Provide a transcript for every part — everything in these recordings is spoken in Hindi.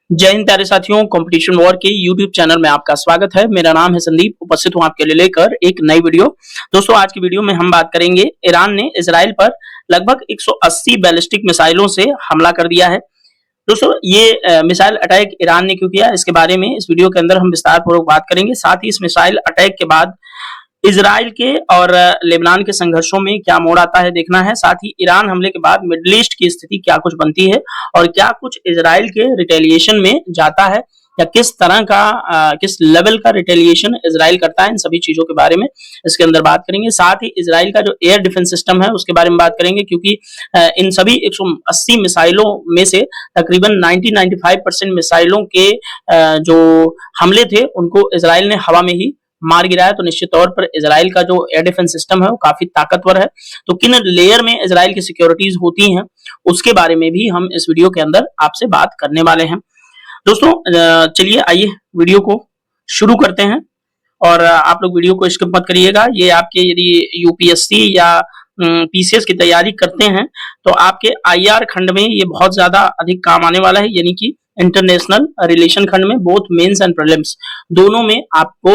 जय हिंद प्यारे साथियों, कंपटीशन वॉर के यूट्यूब चैनल में आपका स्वागत है। मेरा नाम है संदीप, उपस्थित हूं आपके लिए लेकर एक नई वीडियो। दोस्तों, आज की वीडियो में हम बात करेंगे ईरान ने इजराइल पर लगभग 180 बैलिस्टिक मिसाइलों से हमला कर दिया है। दोस्तों, ये मिसाइल अटैक ईरान ने क्यों किया, इसके बारे में इस वीडियो के अंदर हम विस्तार पूर्वक बात करेंगे। साथ ही इस मिसाइल अटैक के बाद इजराइल के और लेबनान के संघर्षों में क्या मोड़ आता है देखना है। साथ ही ईरान हमले के बाद मिडिल ईस्ट की स्थिति क्या कुछ बनती है और क्या कुछ इजराइल के रिटेलिएशन में जाता है या किस तरह का किस लेवल का रिटेलिएशन इजराइल करता है, इन सभी चीजों के बारे में इसके अंदर बात करेंगे। साथ ही इजराइल का जो एयर डिफेंस सिस्टम है उसके बारे में बात करेंगे, क्योंकि इन सभी 180 मिसाइलों में से तकरीबन 90-95% मिसाइलों के जो हमले थे उनको इजराइल ने हवा में ही मार गिराया। तो निश्चित तौर पर इजराइल का जो एयर डिफेंस सिस्टम है वो काफी ताकतवर है। तो किन लेयर में इजराइल की सिक्योरिटीज होती हैं उसके बारे में भी हम इस वीडियो के अंदर आपसे बात करने वाले हैं। दोस्तों, चलिए आइए वीडियो को शुरू करते हैं और आप लोग वीडियो को स्किप मत करिएगा। ये आपके यदि यूपीएससी या पीसीएस की तैयारी करते हैं तो आपके आईआर खंड में ये बहुत ज्यादा अधिक काम आने वाला है, यानी कि इंटरनेशनल रिलेशन खंड में बोथ मेंस एंड प्रीलिम्स दोनों में आपको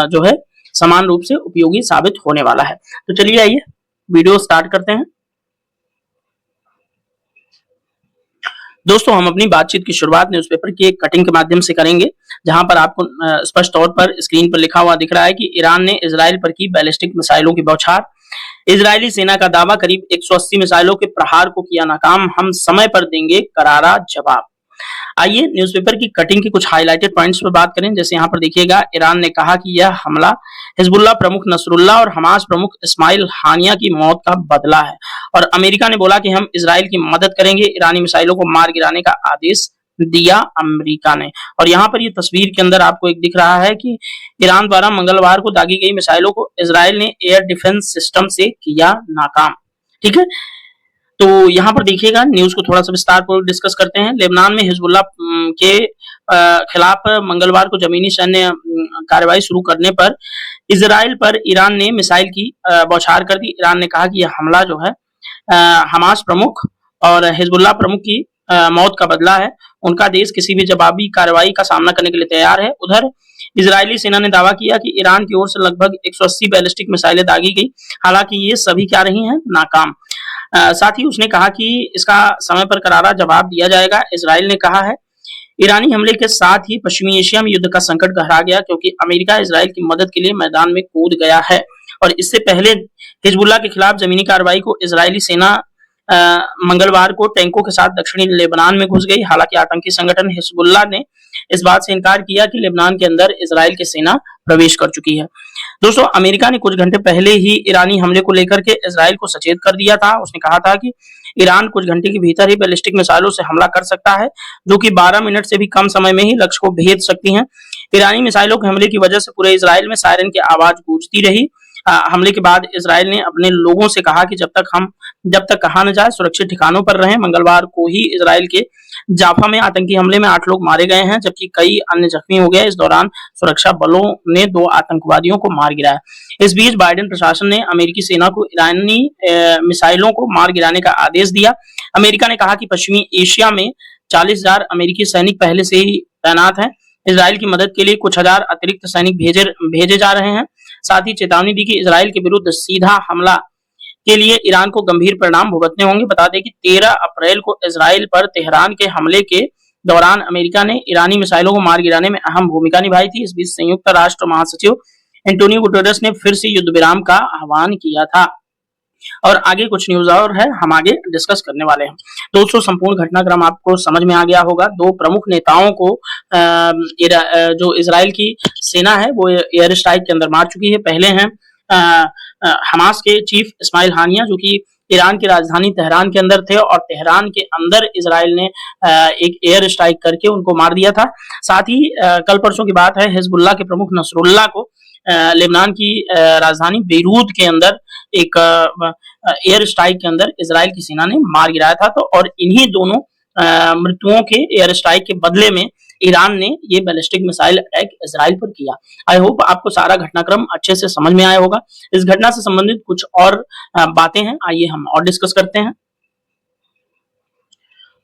जो है समान रूप से उपयोगी साबित होने वाला है। तो चलिए आइए वीडियो स्टार्ट करते हैं। दोस्तों, हम अपनी बातचीत की शुरुआत न्यूज़पेपर की एक कटिंग के माध्यम से करेंगे, जहां पर आपको स्पष्ट तौर पर स्क्रीन पर लिखा हुआ दिख रहा है कि ईरान ने इजराइल पर की बैलिस्टिक मिसाइलों की बौछार। इजरायली सेना का दावा, करीब 180 मिसाइलों के प्रहार को किया नाकाम, हम समय पर देंगे करारा जवाब। आइए न्यूज़पेपर की कटिंग के कुछ हाइलाइटेड पॉइंट्स पर बात करें। जैसे यहाँ पर देखिएगा, ईरान ने कहा कि यह हमला हिजबुल्लाह प्रमुख नसरुल्लाह और हमास प्रमुख इस्माइल हानिया की मौत का बदला है। और अमेरिका ने बोला कि हम इजराइल की मदद करेंगे, ईरानी मिसाइलों को मार गिराने का आदेश दिया अमेरिका ने। और यहाँ पर ये तस्वीर के अंदर आपको एक दिख रहा है कि ईरान द्वारा मंगलवार को दागी गई मिसाइलों को इजराइल ने एयर डिफेंस सिस्टम से किया नाकाम। ठीक है, तो यहाँ पर देखिएगा, न्यूज को थोड़ा सा विस्तार पूर्वक डिस्कस करते हैं। लेबनान में हिजबुल्लाह के खिलाफ मंगलवार को जमीनी सैन्य कार्रवाई शुरू करने पर इजराइल पर ईरान ने मिसाइल की बौछार कर दी। ईरान ने कहा कि यह हमला जो है हमास प्रमुख और हिजबुल्लाह प्रमुख की मौत का बदला है। उनका देश किसी भी जवाबी कार्रवाई का सामना करने के लिए तैयार है। उधर इजरायली सेना ने दावा किया कि ईरान की ओर से लगभग 180 बैलिस्टिक मिसाइलें दागी गई, हालांकि ये सभी क्या रही हैं, नाकाम। साथ ही उसने कहा कि इसका समय पर करारा जवाब दिया जाएगा। इजराइल ने कहा है, ईरानी हमले के साथ ही पश्चिमी एशिया में युद्ध का संकट गहरा गया, क्योंकि अमेरिका इजराइल की मदद के लिए मैदान में कूद गया है। और इससे पहले हिजबुल्लाह के खिलाफ जमीनी कार्रवाई को इजरायली सेना मंगलवार को टैंकों के साथ दक्षिणी लेबनान में घुस गई। हालांकि आतंकी संगठन हिजबुल्लाह ने इस बात से इनकार किया कि लेबनान के अंदर इजराइल की सेना प्रवेश कर चुकी है। दोस्तों, अमेरिका ने कुछ घंटे पहले ही ईरानी हमले को लेकर के इजराइल को सचेत कर दिया था। उसने कहा था कि ईरान कुछ घंटे के भीतर ही बैलिस्टिक मिसाइलों से हमला कर सकता है, जो कि 12 मिनट से भी कम समय में ही लक्ष्य को भेद सकती हैं। ईरानी मिसाइलों के हमले की वजह से पूरे इजराइल में सायरन की आवाज गूंजती रही। हमले के बाद इजराइल ने अपने लोगों से कहा कि जब तक कहा न जाए सुरक्षित ठिकानों पर रहें। मंगलवार को ही इजराइल के जाफा में आतंकी हमले में 8 लोग मारे गए हैं, जबकि कई अन्य जख्मी हो गए। इस दौरान सुरक्षा बलों ने 2 आतंकवादियों को मार गिराया। इस बीच बाइडेन प्रशासन ने अमेरिकी सेना को ईरानी मिसाइलों को मार गिराने का आदेश दिया। अमेरिका ने कहा कि पश्चिमी एशिया में 40,000 अमेरिकी सैनिक पहले से ही तैनात हैं। इजराइल की मदद के लिए कुछ हजार अतिरिक्त सैनिक भेजे जा रहे हैं। साथ ही चेतावनी दी कि इजराइल के विरुद्ध सीधा हमला के लिए ईरान को गंभीर परिणाम भुगतने होंगे। बता दें कि 13 अप्रैल को इजराइल पर तेहरान के हमले के दौरान अमेरिका ने ईरानी मिसाइलों को मार गिराने में अहम भूमिका निभाई थी। इस बीच संयुक्त राष्ट्र महासचिव एंटोनियो गुटेरेस ने फिर से युद्ध विराम का आह्वान किया था। और आगे कुछ न्यूज और है, हम आगे डिस्कस करने वाले हैं। दोस्तों, संपूर्ण घटनाक्रम आपको समझ में आ गया होगा। 2 प्रमुख नेताओं को जो इजराइल की सेना है वो एयर स्ट्राइक के अंदर मार चुकी है। पहले हैं हमास के चीफ इस्माइल हानिया, जो कि ईरान की राजधानी तेहरान के अंदर थे और तेहरान के अंदर इजराइल ने एक एयर स्ट्राइक करके उनको मार दिया था। साथ ही कल परसों की बात है, हिजबुल्लाह के प्रमुख नसरुल्लाह को लेबनान की राजधानी बेरूत के अंदर एक एयर स्ट्राइक के अंदर इजराइल की सेना ने मार गिराया था। तो और इन्हीं दोनों मृत्युओं के एयर स्ट्राइक के बदले में ईरान ने ये बैलिस्टिक मिसाइल अटैक इजराइल पर किया। आई होप आपको सारा घटनाक्रम अच्छे से समझ में आया होगा। इस घटना से संबंधित कुछ और बातें हैं, आइए हम और डिस्कस करते हैं।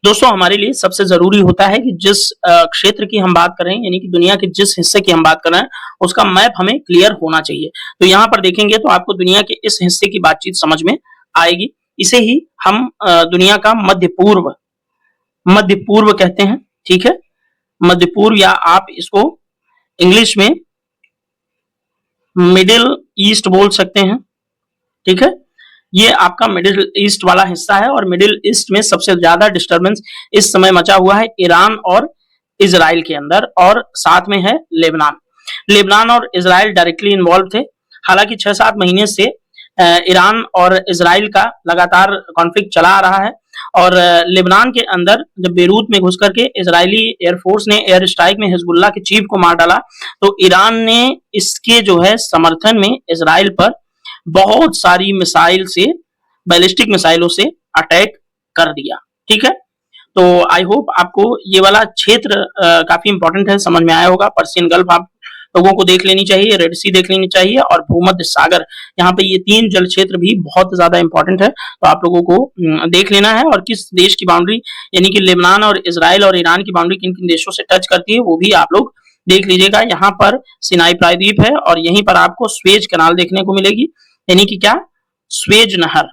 दोस्तों हमारे लिए सबसे ज़रूरी होता है कि जिस क्षेत्र की हम बात कर रहे हैं, यानी कि दुनिया के जिस हिस्से की हम बात कर रहे हैं, उसका मैप हमें क्लियर होना चाहिए। तो यहाँ पर देखेंगे तो आपको दुनिया के इस हिस्से की बातचीत समझ में आएगी। इसे ही हम दुनिया का मध्य पूर्व कहते हैं, ठीक है? मध्य पूर्व, या आप इसको इंग्लिश में मिडिल ईस्ट बोल सकते हैं, ठीक है? ये आपका मिडिल ईस्ट वाला हिस्सा है और मिडिल ईस्ट में सबसे ज्यादा डिस्टरबेंस इस समय मचा हुआ है ईरान और इजराइल के अंदर, और साथ में है लेबनान। लेबनान और इजराइल डायरेक्टली इन्वॉल्व थे। हालांकि 6-7 महीने से ईरान और इजराइल का लगातार कॉन्फ्लिक्ट चला आ रहा है, और लेबनान के अंदर जब बेरूत में घुस करके इजरायली एयरफोर्स ने एयर स्ट्राइक में हिजबुल्लाह के चीफ को मार डाला, तो ईरान ने इसके जो है समर्थन में इजराइल पर बहुत सारी मिसाइल से, बैलिस्टिक मिसाइलों से अटैक कर दिया, ठीक है? तो आई होप आपको ये वाला क्षेत्र काफी इंपॉर्टेंट है, समझ में आया होगा। पर्शियन गल्फ आप लोगों को देख लेनी चाहिए, रेड सी देख लेनी चाहिए, और भूमध्य सागर, यहाँ पे ये 3 जल क्षेत्र भी बहुत ज्यादा इंपॉर्टेंट है, तो आप लोगों को देख लेना है। और किस देश की बाउंड्री, यानी कि लेबनान और इजराइल और ईरान की बाउंड्री किन किन देशों से टच करती है, वो भी आप लोग देख लीजिएगा। यहाँ पर सिनाई प्रायद्वीप है, और यहीं पर आपको स्वेज कैनाल देखने को मिलेगी, यानी कि क्या, स्वेज नहर,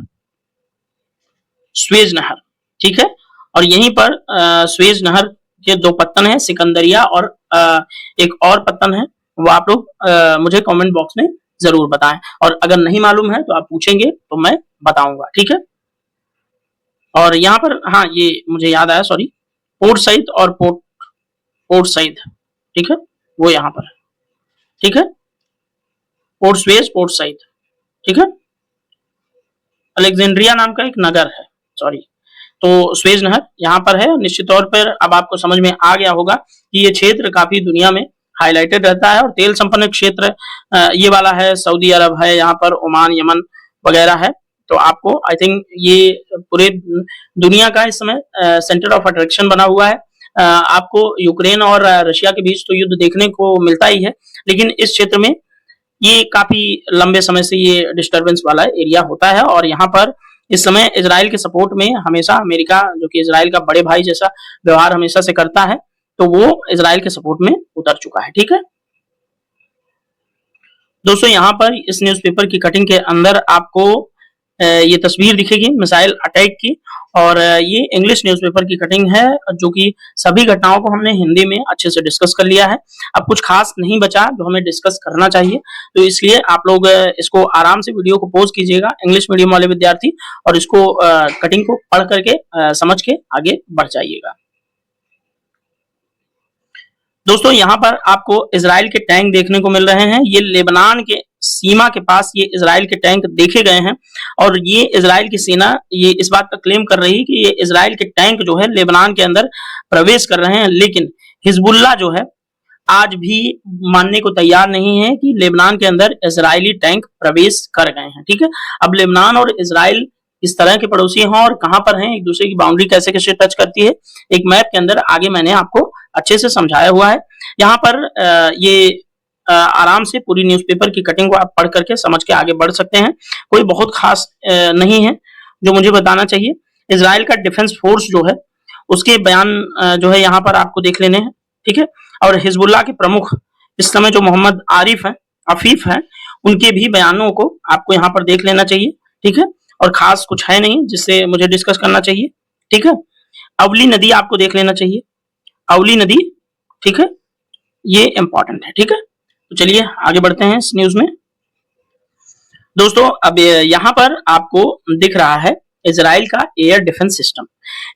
स्वेज नहर, ठीक है? और यहीं पर स्वेज नहर के 2 पत्तन है, सिकंदरिया और एक और पत्तन है, वो आप लोग मुझे कमेंट बॉक्स में जरूर बताएं, और अगर नहीं मालूम है तो आप पूछेंगे तो मैं बताऊंगा, ठीक है? और यहाँ पर, हाँ, ये मुझे याद आया, सॉरी, पोर्ट सईद और पोर्ट सईद, ठीक है, वो यहाँ पर है, ठीक है? पोर्ट स्वेज, पोर्ट सईद, ठीक है? अलेक्जेंड्रिया नाम का एक नगर है, सॉरी। तो स्वेज नहर यहाँ पर है। निश्चित तौर पर अब आपको समझ में आ गया होगा कि ये क्षेत्र काफी दुनिया में हाईलाइटेड रहता है, और तेल संपन्न क्षेत्र ये वाला है, सऊदी अरब है, यहाँ पर ओमान, यमन वगैरह है। तो आपको आई थिंक ये पूरे दुनिया का इस समय सेंटर ऑफ अट्रैक्शन बना हुआ है। आपको यूक्रेन और रशिया के बीच तो युद्ध देखने को मिलता ही है, लेकिन इस क्षेत्र में ये काफी लंबे समय से ये डिस्टरबेंस वाला एरिया होता है, और यहाँ पर इस समय इजराइल के सपोर्ट में हमेशा अमेरिका, जो कि इजराइल का बड़े भाई जैसा व्यवहार हमेशा से करता है, तो वो इजराइल के सपोर्ट में उतर चुका है, ठीक है? दोस्तों यहाँ पर इस न्यूज़पेपर की कटिंग के अंदर आपको ये तस्वीर दिखेगी मिसाइल अटैक की, और ये इंग्लिश न्यूज़पेपर की कटिंग है, जो कि सभी घटनाओं को हमने हिंदी में अच्छे से डिस्कस कर लिया है। अब कुछ खास नहीं बचा जो हमें डिस्कस करना चाहिए, तो इसलिए आप लोग इसको आराम से वीडियो को पॉज कीजिएगा, इंग्लिश मीडियम वाले विद्यार्थी, और इसको कटिंग को पढ़ करके समझ के आगे बढ़ जाइएगा। दोस्तों यहाँ पर आपको इजराइल के टैंक देखने को मिल रहे हैं। ये लेबनान के सीमा के पास ये इजराइल के टैंक देखे गए हैं, और ये इजराइल की सेना ये इस बात का क्लेम कर रही है कि ये इजराइल के टैंक जो है लेबनान के अंदर प्रवेश कर रहे हैं, लेकिन हिजबुल्लाह जो है आज भी मानने को तैयार नहीं है कि लेबनान के अंदर इजरायली टैंक प्रवेश कर गए हैं, ठीक है? अब लेबनान और इजराइल इस तरह के पड़ोसी हैं, और कहां पर हैं, एक दूसरे की बाउंड्री कैसे कैसे टच करती है, एक मैप के अंदर आगे मैंने आपको अच्छे से समझाया हुआ है। यहाँ पर ये आराम से पूरी न्यूज़पेपर की कटिंग को आप पढ़ करके समझ के आगे बढ़ सकते हैं। कोई बहुत खास नहीं है जो मुझे बताना चाहिए। इजराइल का डिफेंस फोर्स जो है उसके बयान जो है यहाँ पर आपको देख लेने हैं, ठीक है? और हिजबुल्लाह के प्रमुख इस समय जो मोहम्मद अफीफ है, उनके भी बयानों को आपको यहाँ पर देख लेना चाहिए, ठीक है? और खास कुछ है नहीं जिससे मुझे डिस्कस करना चाहिए, ठीक है? अवली नदी आपको देख लेना चाहिए, अवली नदी, ठीक है? ये इंपॉर्टेंट है, ठीक है? तो चलिए आगे बढ़ते हैं इस न्यूज में। दोस्तों अब यहाँ पर आपको दिख रहा है इजराइल का एयर डिफेंस सिस्टम।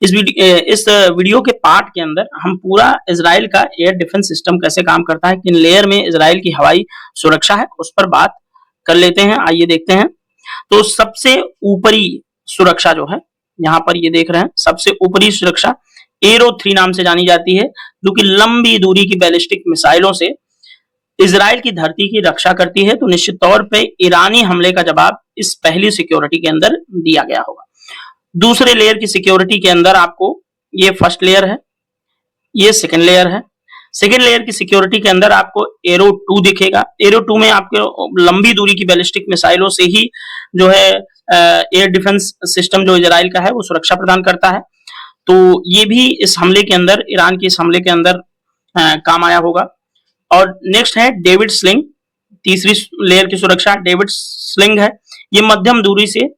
इस वीडियो के पार्ट के अंदर हम पूरा इजराइल का एयर डिफेंस सिस्टम कैसे काम करता है, किन लेयर में इजराइल की हवाई सुरक्षा है, उस पर बात कर लेते हैं। आइए देखते हैं। तो सबसे ऊपरी सुरक्षा जो है यहाँ पर ये देख रहे हैं, सबसे ऊपरी सुरक्षा एरो 3 नाम से जानी जाती है, जो कि लंबी दूरी की बैलिस्टिक मिसाइलों से इजराइल की धरती की रक्षा करती है। तो निश्चित तौर पे ईरानी हमले का जवाब इस पहली सिक्योरिटी के अंदर दिया गया होगा। दूसरे लेयर की सिक्योरिटी के अंदर आपको ये फर्स्ट लेयर है, ये सेकेंड लेयर है। सेकेंड लेयर की सिक्योरिटी के अंदर आपको एरो 2 दिखेगा। एरो 2 में आपको लंबी दूरी की बैलिस्टिक मिसाइलों से ही जो है एयर डिफेंस सिस्टम जो इजराइल का है वो सुरक्षा प्रदान करता है। तो ये भी इस हमले के अंदर, ईरान के इस हमले के अंदर काम आया होगा। और नेक्स्ट है डेविड स्लिंग, तीसरी लेयर की सुरक्षा डेविड स्लिंग है। ये मध्यम दूरी से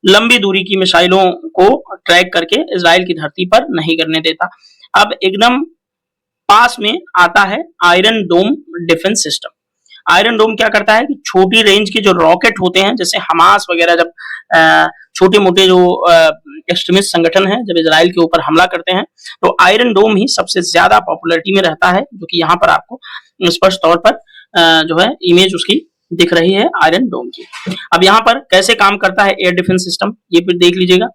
लंबी दूरी की मिसाइलों को ट्रैक करके इजराइल की धरती पर नहीं करने देता। अब एकदम पास में आता है आयरन डोम डिफेंस सिस्टम। आयरन डोम क्या करता है कि छोटी रेंज के जो रॉकेट होते हैं, जैसे हमास वगैरह जब छोटे मोटे जो एक्सट्रीमिस्ट संगठन है जब इजराइल के ऊपर हमला करते हैं, तो आयरन डोम ही सबसे ज्यादा पॉपुलैरिटी में रहता है, जो कि यहाँ पर आपको स्पष्ट तौर पर जो है इमेज उसकी दिख रही है आयरन डोम की। अब यहाँ पर कैसे काम करता है एयर डिफेंस सिस्टम, ये फिर देख लीजिएगा।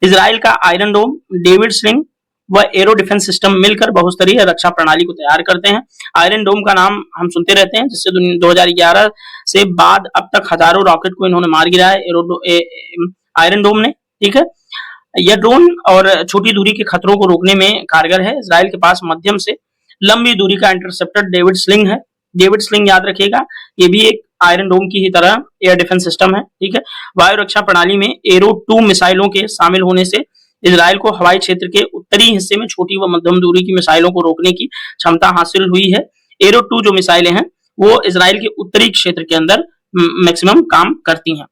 इजराइल का आयरन डोम, डेविड स्लिंग व एरो डिफेंस सिस्टम मिलकर बहुस्तरीय रक्षा प्रणाली को तैयार करते हैं। आयरन डोम का नाम हम सुनते रहते हैं, जिससे 2011 से बाद अब तक हजारों रॉकेट को इन्होंने मार गिराया है आयरन डोम ने। ठीक है, यह ड्रोन और छोटी दूरी के खतरों को रोकने में कारगर है। इजराइल के पास मध्यम से लंबी दूरी का इंटरसेप्टर डेविड स्लिंग है। डेविड स्लिंग याद रखिएगा, ये भी एक आयरन डोम की ही तरह एयर डिफेंस सिस्टम है। ठीक है, वायु रक्षा प्रणाली में एरो 2 मिसाइलों के शामिल होने से इजराइल को हवाई क्षेत्र के उत्तरी हिस्से में छोटी व मध्यम दूरी की मिसाइलों को रोकने की क्षमता हासिल हुई है। एरो 2 जो मिसाइलें हैं वो इजराइल के उत्तरी क्षेत्र के अंदर मैक्सिमम काम करती हैं।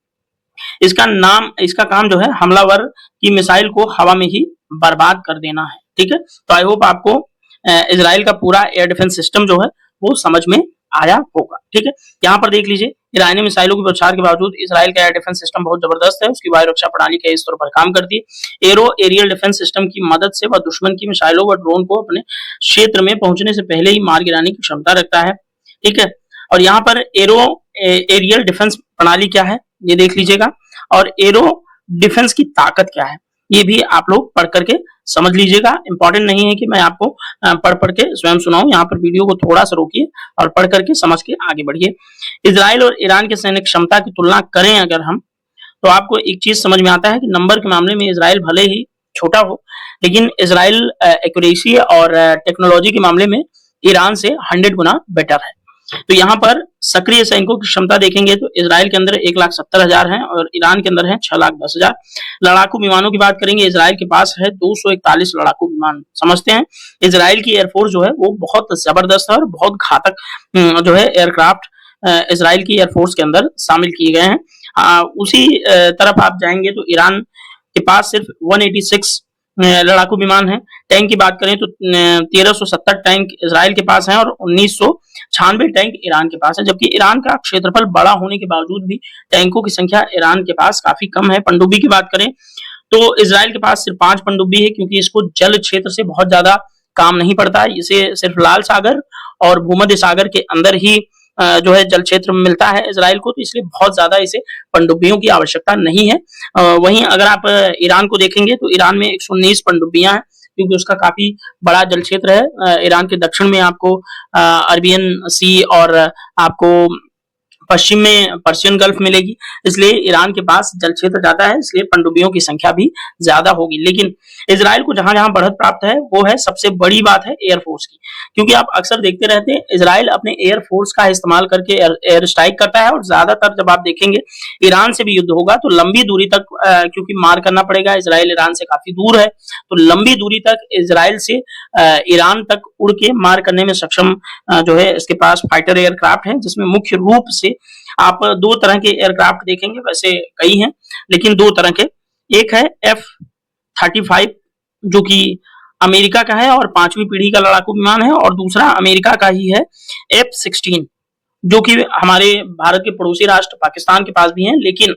इसका काम जो है हमलावर की मिसाइल को हवा में ही बर्बाद कर देना है। ठीक है, तो आई होप आपको इजराइल का पूरा एयर डिफेंस सिस्टम जो है वो समझ में आया होगा। ठीक है, यहाँ पर देख लीजिए, ईरानी मिसाइलों की बौछार के बावजूद इजराइल का एयर डिफेंस सिस्टम बहुत जबरदस्त है। उसकी वायु रक्षा प्रणाली कई स्तरों पर काम करती है। एरो एरियल डिफेंस सिस्टम की मदद से वह दुश्मन की मिसाइलों व ड्रोन को अपने क्षेत्र में पहुंचने से पहले ही मार गिराने की क्षमता रखता है। ठीक है, और यहाँ पर एरो एरियल डिफेंस प्रणाली क्या है ये देख लीजिएगा, और एरो डिफेंस की ताकत क्या है ये भी आप लोग पढ़ करके समझ लीजिएगा। इंपॉर्टेंट नहीं है कि मैं आपको पढ़ के स्वयं सुनाऊं, यहाँ पर वीडियो को थोड़ा सा रोकिए और पढ़ करके समझ के आगे बढ़िए। इजराइल और ईरान के सैनिक क्षमता की तुलना करें अगर हम, तो आपको एक चीज समझ में आता है कि नंबर के मामले में इजराइल भले ही छोटा हो, लेकिन इजराइल एक्यूरेसी और टेक्नोलॉजी के मामले में ईरान से 100 गुना बेटर है। तो यहाँ पर सक्रिय सैनिकों की क्षमता देखेंगे तो इजराइल के अंदर 1,70,000 है और ईरान के अंदर है 6,10,000। लड़ाकू विमानों की बात करेंगे, इजराइल के पास है 241 लड़ाकू विमान। समझते हैं इजराइल की एयरफोर्स जो है वो बहुत जबरदस्त है और बहुत घातक जो है एयरक्राफ्ट इजराइल की एयरफोर्स के अंदर शामिल किए गए हैं। उसी तरफ आप जाएंगे तो ईरान के पास सिर्फ 186 लड़ाकू विमान है। टैंक की बात करें तो 1370 टैंक इजराइल के पास हैं और 1996 टैंक ईरान के पास है, जबकि ईरान का क्षेत्रफल बड़ा होने के बावजूद भी टैंकों की संख्या ईरान के पास काफी कम है। पनडुब्बी की बात करें तो इजराइल के पास सिर्फ 5 पनडुब्बी है, क्योंकि इसको जल क्षेत्र से बहुत ज्यादा काम नहीं पड़ता है। इसे सिर्फ लाल सागर और भूमध्य सागर के अंदर ही जो है जल क्षेत्र में मिलता है इजराइल को, तो इसलिए बहुत ज्यादा इसे पनडुब्बियों की आवश्यकता नहीं है। वहीं अगर आप ईरान को देखेंगे तो ईरान में 119 पनडुब्बियां हैं, क्योंकि उसका काफी बड़ा जल क्षेत्र है। ईरान के दक्षिण में आपको अरबियन सी और आपको पश्चिम में पर्शियन गल्फ मिलेगी, इसलिए ईरान के पास जल क्षेत्र ज्यादा है, इसलिए पनडुब्बियों की संख्या भी ज्यादा होगी। लेकिन इजराइल को जहां जहां बढ़त प्राप्त है वो है, सबसे बड़ी बात है एयरफोर्स की, क्योंकि आप अक्सर देखते रहते हैं इजराइल अपने एयरफोर्स का इस्तेमाल करके एयर स्ट्राइक करता है, और ज्यादातर जब आप देखेंगे ईरान से भी युद्ध होगा तो लंबी दूरी तक क्योंकि मार करना पड़ेगा, इजराइल ईरान से काफी दूर है, तो लंबी दूरी तक इजराइल से ईरान तक उड़ के मार करने में सक्षम जो है इसके पास फाइटर एयरक्राफ्ट है, जिसमें मुख्य रूप से आप 2 तरह के एयरक्राफ्ट देखेंगे, वैसे कई हैं लेकिन 2 तरह के। एक है F-35 जो कि अमेरिका का है और 5वीं पीढ़ी का लड़ाकू विमान है, और दूसरा अमेरिका का ही है F-16 जो कि हमारे भारत के पड़ोसी राष्ट्र पाकिस्तान के पास भी है, लेकिन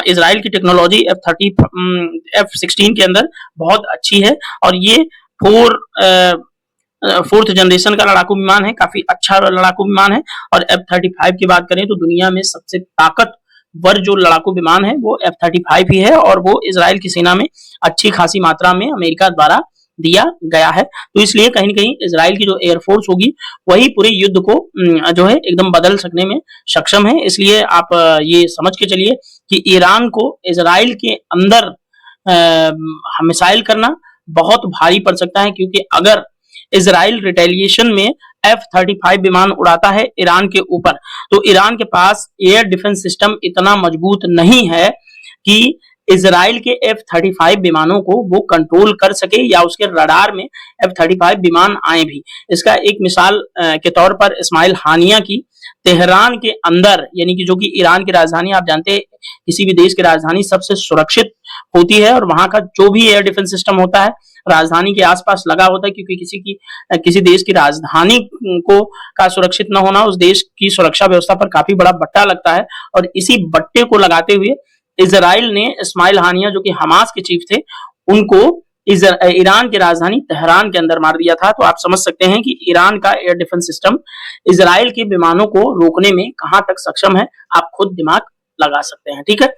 इजराइल की टेक्नोलॉजी F-16 के अंदर बहुत अच्छी है, और ये 4th जनरेशन का लड़ाकू विमान है, काफी अच्छा लड़ाकू विमान है। और F-35 की बात करें तो दुनिया में सबसे ताकतवर जो लड़ाकू विमान है वो F-35 ही है, और वो इजराइल की सेना में अच्छी खासी मात्रा में अमेरिका द्वारा दिया गया है। तो इसलिए कहीं न कहीं इजराइल की जो एयरफोर्स होगी वही पूरे युद्ध को जो है एकदम बदल सकने में सक्षम है। इसलिए आप ये समझ के चलिए कि ईरान को इजराइल के अंदर मिसाइल करना बहुत भारी पड़ सकता है, क्योंकि अगर इजराइल रिटेलिएशन में F-35 विमान उड़ाता है ईरान के ऊपर, तो ईरान के पास एयर डिफेंस सिस्टम इतना मजबूत नहीं है कि इजराइल के F-35 विमानों को वो कंट्रोल कर सके या उसके रडार में F-35 विमान आए भी। इसका एक मिसाल के तौर पर इस्माइल हानिया की तेहरान के अंदर, यानी कि जो कि ईरान की राजधानी, आप जानते हैं किसी भी देश की राजधानी सबसे सुरक्षित होती है और वहां का जो भी एयर डिफेंस सिस्टम होता है राजधानी के आसपास लगा होता है, क्योंकि किसी देश की राजधानी को का सुरक्षित न होना उस देश की सुरक्षा व्यवस्था पर काफी बड़ा बट्टा लगता है। और इसी बट्टे को लगाते हुए इजराइल ने इस्माइल हानिया जो कि हमास के चीफ थे उनको ईरान की राजधानी तेहरान के अंदर मार दिया था। तो आप समझ सकते हैं कि ईरान का एयर डिफेंस सिस्टम इजराइल के विमानों को रोकने में कहां तक सक्षम है, आप खुद दिमाग लगा सकते हैं। ठीक है,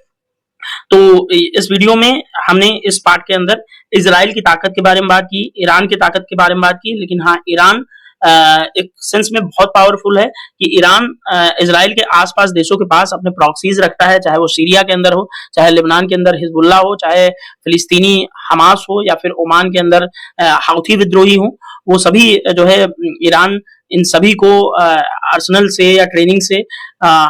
तो इस वीडियो में हमने इस पार्ट के अंदर इजराइल की ताकत के बारे में बात की, ईरान की ताकत के बारे में बात की। लेकिन हाँ, ईरान एक सेंस में बहुत पावरफुल है कि ईरान इजराइल के आसपास देशों के पास अपने प्रॉक्सीज रखता है, चाहे वो सीरिया के अंदर हो, चाहे लेबनान के अंदर हिजबुल्लाह हो, चाहे फिलिस्तीनी हमास हो, या फिर ओमान के अंदर हाउथी विद्रोही हो। वो सभी जो है ईरान इन सभी को आर्सेनल से या ट्रेनिंग से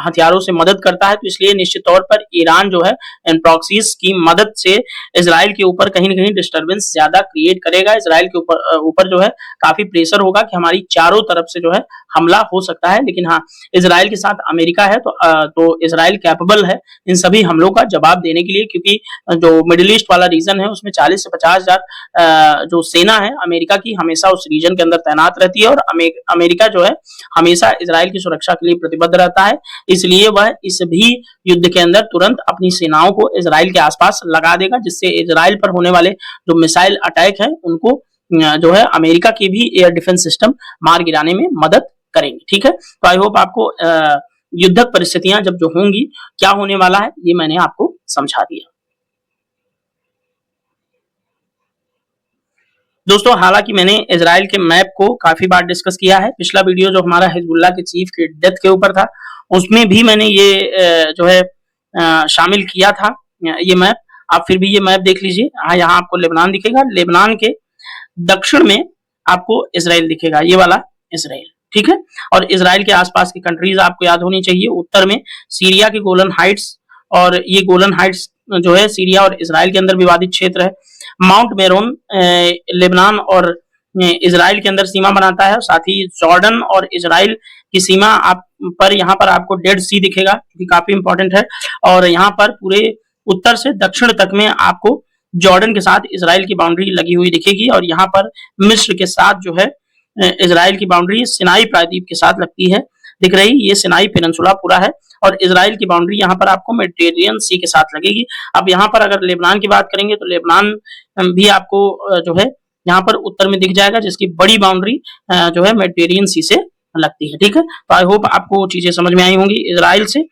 हथियारों से मदद करता है। तो इसलिए निश्चित तौर पर ईरान जो है इन प्रॉक्सीज की मदद से इजराइल के ऊपर कहीं ना कहीं डिस्टर्बेंस ज्यादा क्रिएट करेगा। इजराइल के ऊपर जो है काफी प्रेशर होगा कि हमारी चारों तरफ से जो है हमला हो सकता है। लेकिन हाँ, इजराइल के साथ अमेरिका है तो इजराइल कैपेबल है इन सभी हमलों का जवाब देने के लिए, क्योंकि जो मिडिल ईस्ट वाला रीजन है उसमें 40 से 50 हजार जो सेना है अमेरिका की हमेशा उस रीजन के अंदर तैनात रहती है और अमेरिका जो है हमेशा इजराइल की सुरक्षा के लिए प्रतिबद्ध रहता है। इसलिए वह इस भी युद्ध के अंदर तुरंत अपनी सेनाओं को इजराइल के आसपास लगा देगा, जिससे इजराइल पर होने वाले जो मिसाइल अटैक है उनको जो है अमेरिका की भी एयर डिफेंस सिस्टम मार गिराने में मदद करेंगे। ठीक है, तो आई होप आपको युद्धक परिस्थितियां जब जो होंगी क्या होने वाला है ये मैंने आपको समझा दिया। दोस्तों, हालांकि मैंने इजराइल के मैप को काफी बार डिस्कस किया है। पिछला वीडियो जो हमारा हिजबुल्लाह के चीफ के डेथ के ऊपर था उसमें भी मैंने ये जो है शामिल किया था ये मैप। आप फिर भी ये मैप देख लीजिए। हाँ, यहाँ आपको लेबनान दिखेगा, लेबनान के दक्षिण में आपको इजराइल दिखेगा, ये वाला इजराइल। ठीक है, और इजराइल के आसपास की कंट्रीज आपको याद होनी चाहिए। उत्तर में सीरिया के गोलन हाइट्स, और ये गोलन हाइट्स जो है सीरिया और इजराइल के अंदर विवादित क्षेत्र है। माउंट मेरोन लेबनान और इजराइल के अंदर सीमा बनाता है। साथ ही जॉर्डन और इजराइल की सीमा आप पर यहाँ पर आपको डेड सी दिखेगा, जो कि काफी इंपॉर्टेंट है। और यहाँ पर पूरे उत्तर से दक्षिण तक में आपको जॉर्डन के साथ इजराइल की बाउंड्री लगी हुई दिखेगी। और यहाँ पर मिस्र के साथ जो है इजराइल की बाउंड्री सिनाई प्रायद्वीप के साथ लगती है, दिख रही, ये सिनाई पेनिनसुला पूरा है। और इजराइल की बाउंड्री यहाँ पर आपको मेडिटेरियन सी के साथ लगेगी। अब यहाँ पर अगर लेबनान की बात करेंगे तो लेबनान भी आपको जो है यहाँ पर उत्तर में दिख जाएगा, जिसकी बड़ी बाउंड्री जो है मेडिटेरियन सी से लगती है। ठीक है, तो आई होप आपको चीजें समझ में आई होंगी। इजराइल से,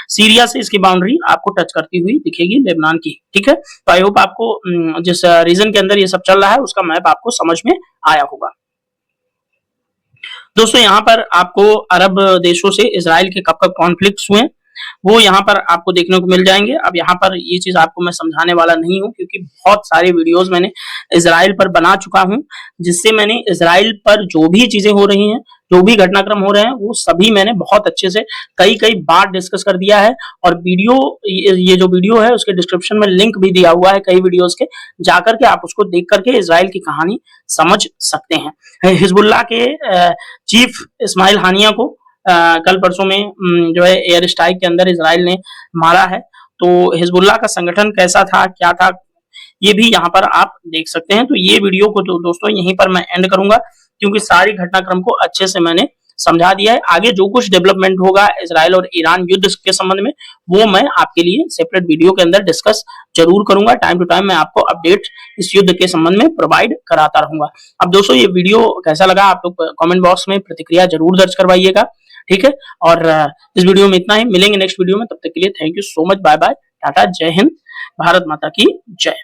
सीरिया से इसकी बाउंड्री आपको टच करती हुई दिखेगी लेबनान की। ठीक है, तो आई होप आपको जिस रीजन के अंदर ये सब चल रहा है उसका मैप आपको समझ में आया होगा। दोस्तों, यहाँ पर आपको अरब देशों से इजराइल के कब कब कॉन्फ्लिक्ट्स हुए वो यहाँ पर आपको देखने को मिल जाएंगे। अब यहाँ पर ये चीज आपको मैं समझाने वाला नहीं हूँ, क्योंकि बहुत सारे वीडियोस मैंने इजराइल पर बना चुका हूँ, जिससे मैंने इजराइल पर जो भी चीजें हो रही हैं, जो भी घटनाक्रम हो रहे हैं, वो सभी मैंने बहुत अच्छे से कई बार डिस्कस कर दिया है। और वीडियो, ये जो वीडियो है उसके डिस्क्रिप्शन में लिंक भी दिया हुआ है कई वीडियोस के, जाकर के आप उसको देख करके इजराइल की कहानी समझ सकते हैं। हिजबुल्लाह के चीफ इस्माइल हानिया को कल परसों में जो है एयर स्ट्राइक के अंदर इजराइल ने मारा है। तो हिजबुल्लाह का संगठन कैसा था, क्या था, ये भी यहाँ पर आप देख सकते हैं। तो ये वीडियो को तो दोस्तों यहीं पर मैं एंड करूंगा, क्योंकि सारी घटनाक्रम को अच्छे से मैंने समझा दिया है। आगे जो कुछ डेवलपमेंट होगा इजराइल और ईरान युद्ध के संबंध में, वो मैं आपके लिए सेपरेट वीडियो के अंदर डिस्कस जरूर करूंगा। टाइम टू टाइम मैं आपको अपडेट इस युद्ध के संबंध में प्रोवाइड कराता रहूंगा। अब दोस्तों, ये वीडियो कैसा लगा आप लोग कमेंट बॉक्स में प्रतिक्रिया जरूर दर्ज करवाइएगा। ठीक है, और इस वीडियो में इतना ही, मिलेंगे नेक्स्ट वीडियो में, तब तक के लिए thank you so much, bye bye, टाटा, जय हिंद, भारत माता की जय।